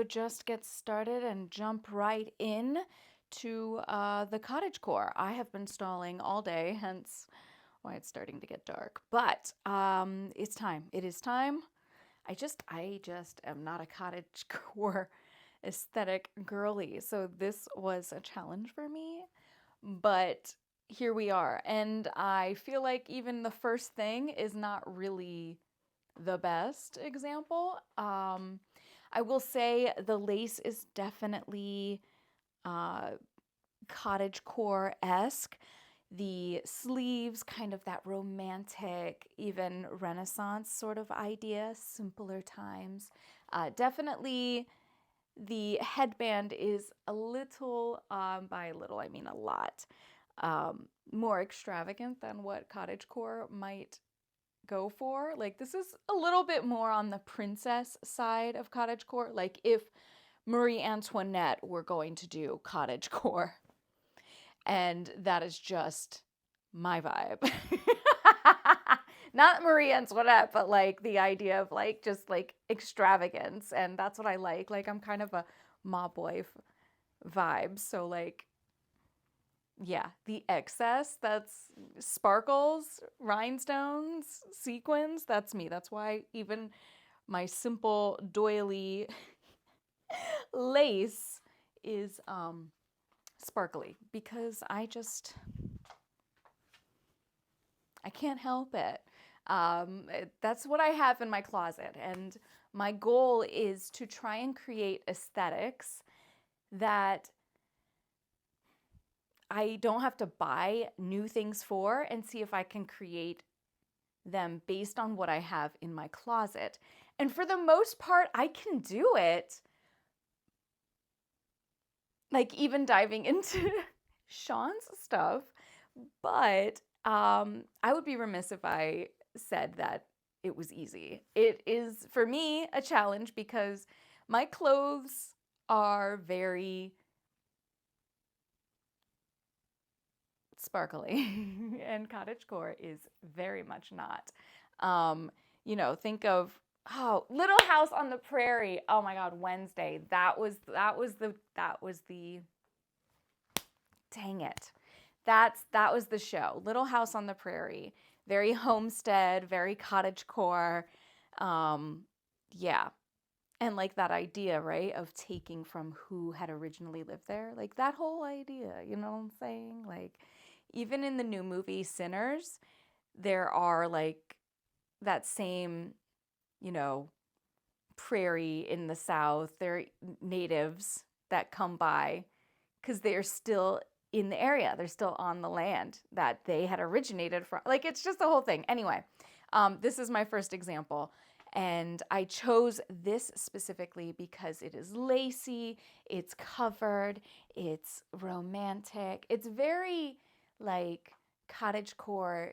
just get started and jump right in to the cottagecore. I have been stalling all day, hence why it's starting to get dark. But it's time. It is time. I just am not a cottagecore aesthetic girly, so this was a challenge for me. But here we are, and I feel like even the first thing is not really the best example. I will say the lace is definitely uh, cottagecore-esque. The sleeves, kind of that romantic, even Renaissance sort of idea, simpler times. Definitely the headband is a little, by a little, I mean a lot, more extravagant than what cottagecore might go for. Like, this is a little bit more on the princess side of cottagecore. Like, if Marie Antoinette were going to do cottagecore, and that is just my vibe. Not Marie Antoinette, but like the idea of like just like extravagance, and that's what I like. Like, I'm kind of a mob wife vibe, so like, yeah, the excess, that's sparkles, rhinestones, sequins, that's me. That's why even my simple doily lace is sparkly, because I can't help it. That's what I have in my closet, and my goal is to try and create aesthetics that I don't have to buy new things for, and see if I can create them based on what I have in my closet. And for the most part, I can do it. Like, even diving into Sean's stuff. But I would be remiss if I said that it was easy. It is, for me, a challenge because my clothes are very sparkly, and cottagecore is very much not. Think of Little House on the Prairie. Oh my God, Wednesday. That was the dang it. That was the show. Little House on the Prairie. Very homestead, very cottagecore. Yeah. And like that idea, right, of taking from who had originally lived there. Like that whole idea, you know what I'm saying? Like, even in the new movie Sinners, there are like that same, you know, prairie in the South. They're natives that come by because they're still in the area. They're still on the land that they had originated from. Like, it's just the whole thing. Anyway, this is my first example. And I chose this specifically because it is lacy, it's covered, it's romantic. It's very like cottagecore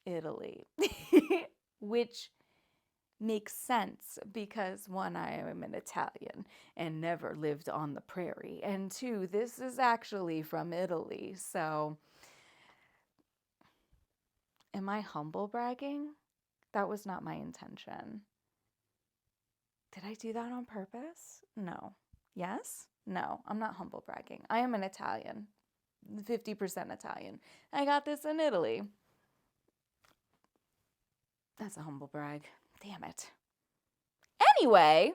Italy, which makes sense because one, I am an Italian and never lived on the prairie, and two, this is actually from Italy. So, am I humble bragging? That was not my intention. Did I do that on purpose? No. Yes? No, I'm not humble bragging. I am an Italian, 50% Italian. I got this in Italy. That's a humble brag. Damn it. Anyway,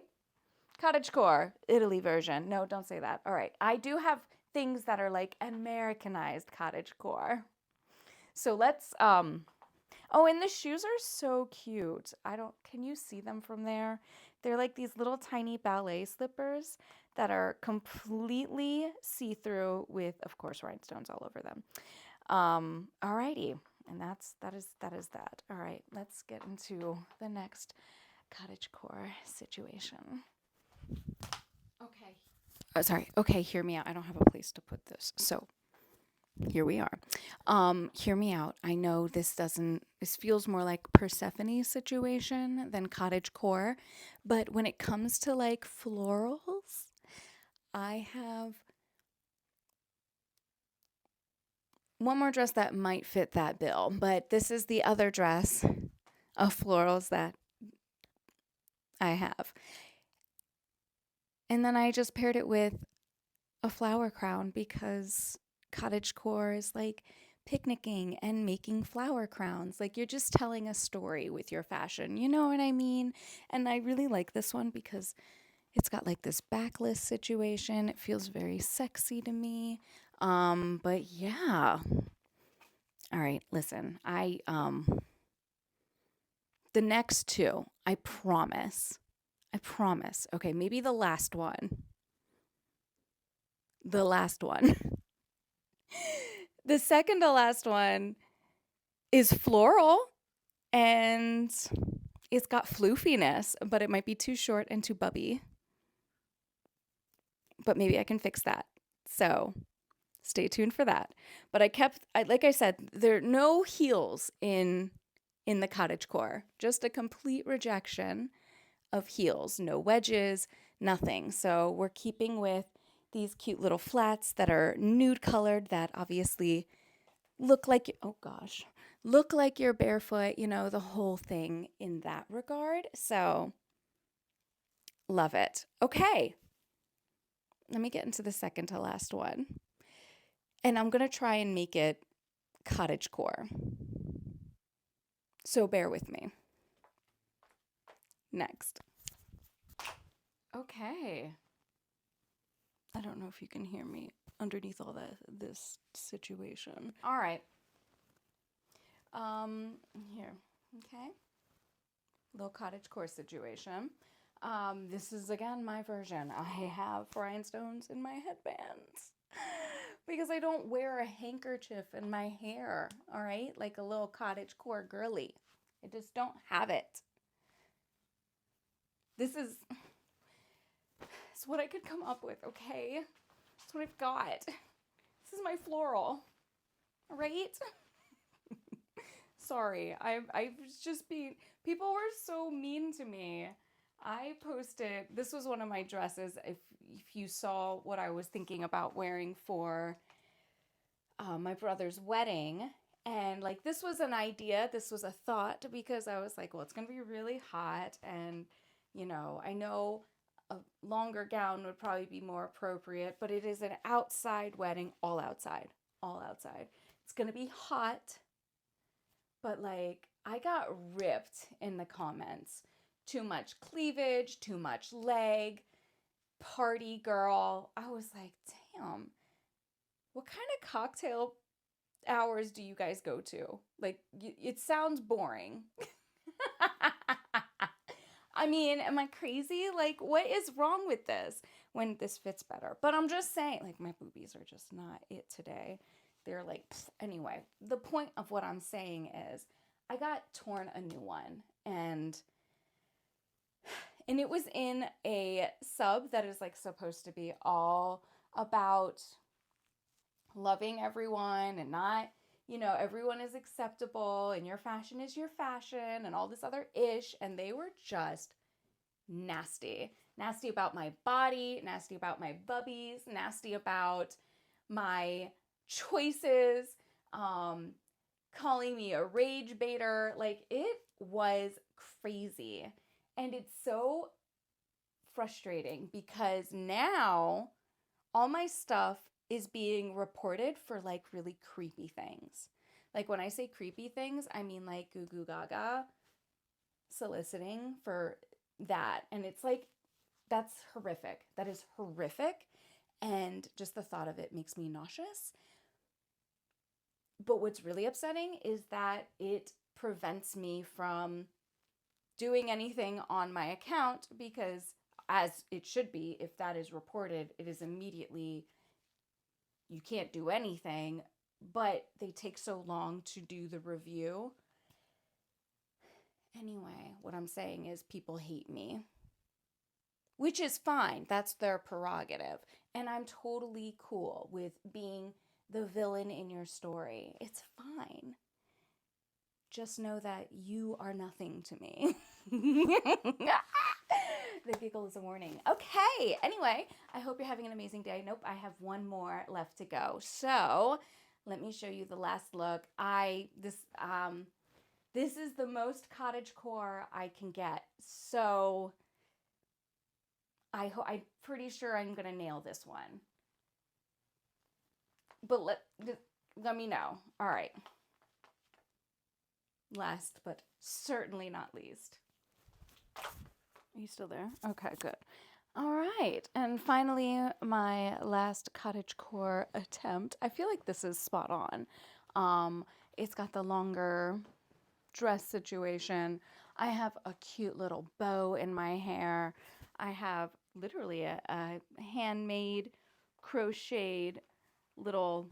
cottagecore, Italy version. No, don't say that. All right. I do have things that are like Americanized cottagecore. So let's oh, and the shoes are so cute. Can you see them from there? They're like these little tiny ballet slippers that are completely see-through with, of course, rhinestones all over them. Alrighty. And that is that. All right, let's get into the next cottagecore situation. Okay. Oh, sorry. Okay, hear me out. I don't have a place to put this. So here we are. Hear me out. I know this feels more like Persephone situation than cottagecore, but when it comes to like florals, I have one more dress that might fit that bill, but this is the other dress of florals that I have. And then I just paired it with a flower crown because cottagecore is like picnicking and making flower crowns. Like you're just telling a story with your fashion. You know what I mean? And I really like this one because it's got like this backless situation. It feels very sexy to me. But yeah. All right, listen. The next two, I promise. I promise. Okay, maybe the last one. The last one. The second to last one is floral and it's got floofiness, but it might be too short and too bubby. But maybe I can fix that. So stay tuned for that. But like I said, there are no heels in the cottagecore. Just a complete rejection of heels. No wedges, nothing. So we're keeping with these cute little flats that are nude colored that obviously look like, oh gosh, look like you're barefoot, you know, the whole thing in that regard. So love it. Okay. Let me get into the second to last one. And I'm going to try and make it cottagecore. So bear with me. Next. Okay. I don't know if you can hear me underneath all this situation. All right. Here. Okay. Little cottagecore situation. This is again my version. I have rhinestones in my headbands because I don't wear a handkerchief in my hair, all right? Like a little cottagecore girly. I just don't have it. This is what I could come up with, okay? That's what I've got. This is my floral, all right? Sorry, I was just being, people were so mean to me. I posted, this was one of my dresses, if you saw what I was thinking about wearing for my brother's wedding. And like, this was an idea, this was a thought, because I was like, well, it's going to be really hot. And, you know, I know a longer gown would probably be more appropriate, but it is an outside wedding, all outside, all outside. It's going to be hot. But like, I got ripped in the comments. Too much cleavage, too much leg, party girl. I was like, damn, what kind of cocktail hours do you guys go to? Like, it sounds boring. I mean, am I crazy? Like, what is wrong with this when this fits better? But I'm just saying, like, my boobies are just not it today. They're like, pfft. Anyway, the point of what I'm saying is I got torn a new one and it was in a sub that is like supposed to be all about loving everyone and not, you know, everyone is acceptable and your fashion is your fashion and all this other ish. And they were just nasty. Nasty about my body, nasty about my bubbies, nasty about my choices, calling me a rage baiter. Like, it was crazy. And it's so frustrating because now all my stuff is being reported for like really creepy things. Like, when I say creepy things, I mean like goo goo gaga soliciting for that. And it's like, that's horrific. That is horrific. And just the thought of it makes me nauseous. But what's really upsetting is that it prevents me from doing anything on my account because, as it should be, if that is reported, it is immediately, you can't do anything, but they take so long to do the review. Anyway, what I'm saying is people hate me, which is fine. That's their prerogative. And I'm totally cool with being the villain in your story. It's fine. Just know that you are nothing to me. The giggle is a warning. Okay, anyway, I hope you're having an amazing day. Nope, I have one more left to go. So let me show you the last look. This is the most cottagecore I can get. So I'm pretty sure I'm going to nail this one. But let me know. All right. Last but certainly not least. Are you still there? Okay, good. All right. And finally, my last cottagecore attempt. I feel like this is spot on. It's got the longer dress situation. I have a cute little bow in my hair. I have literally a handmade, crocheted little,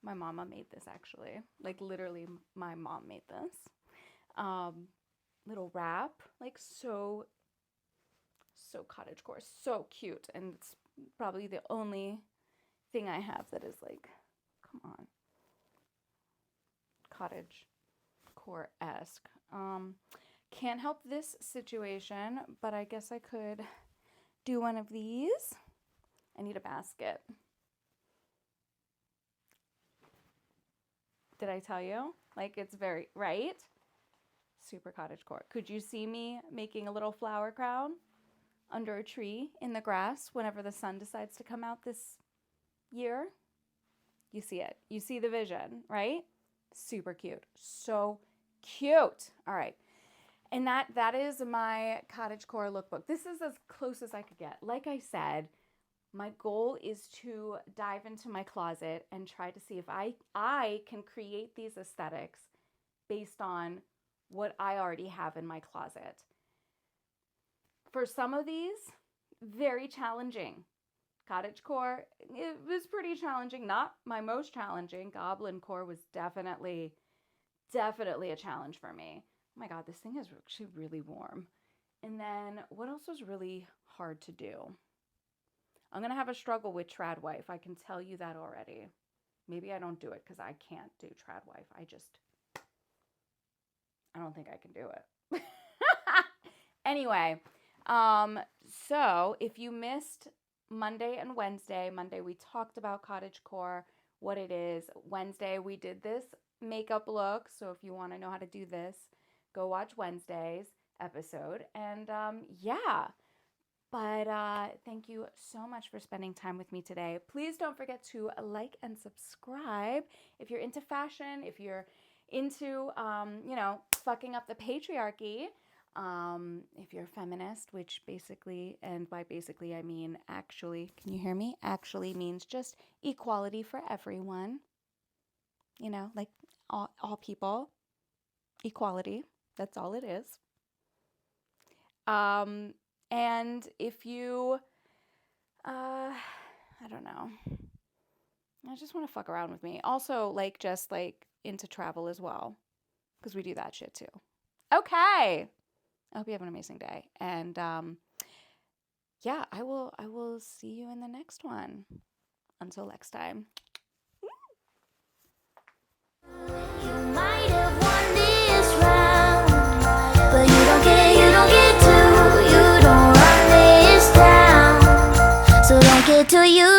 my mama made this actually. Like literally my mom made this. Little wrap, like so cottagecore, so cute. And it's probably the only thing I have that is like, come on, cottagecore-esque. Can't help this situation, but I guess I could do one of these. I need a basket. Did I tell you? Like, it's very, right? Super cottagecore. Could you see me making a little flower crown under a tree in the grass whenever the sun decides to come out this year? You see it. You see the vision, right? Super cute. So cute. All right. And that is my Cottagecore lookbook. This is as close as I could get. Like I said, my goal is to dive into my closet and try to see if I can create these aesthetics based on what I already have in my closet. For some of these, very challenging. Cottagecore, it was pretty challenging. Not my most challenging. Goblin core was definitely a challenge for me. Oh my God, this thing is actually really warm. And then what else was really hard to do? I'm going to have a struggle with trad wife. I can tell you that already. Maybe I don't do it because I can't do trad wife. I don't think I can do it. Anyway, so if you missed Monday and Wednesday, Monday we talked about cottagecore, what it is. Wednesday we did this makeup look. So if you want to know how to do this, go watch Wednesday's episode. And yeah, but thank you so much for spending time with me today. Please don't forget to like and subscribe if you're into fashion, if you're into, fucking up the patriarchy. If you're a feminist, which basically, and by basically I mean actually, can you hear me? Actually means just equality for everyone. You know, like all people, equality. That's all it is. And if you, I don't know, I just want to fuck around with me. Also, like, just like into travel as well, because we do that shit too. Okay. I hope you have an amazing day. And yeah, I will see you in the next one. Until next time. You might have won this round, but you don't get to run this down. So don't get to you.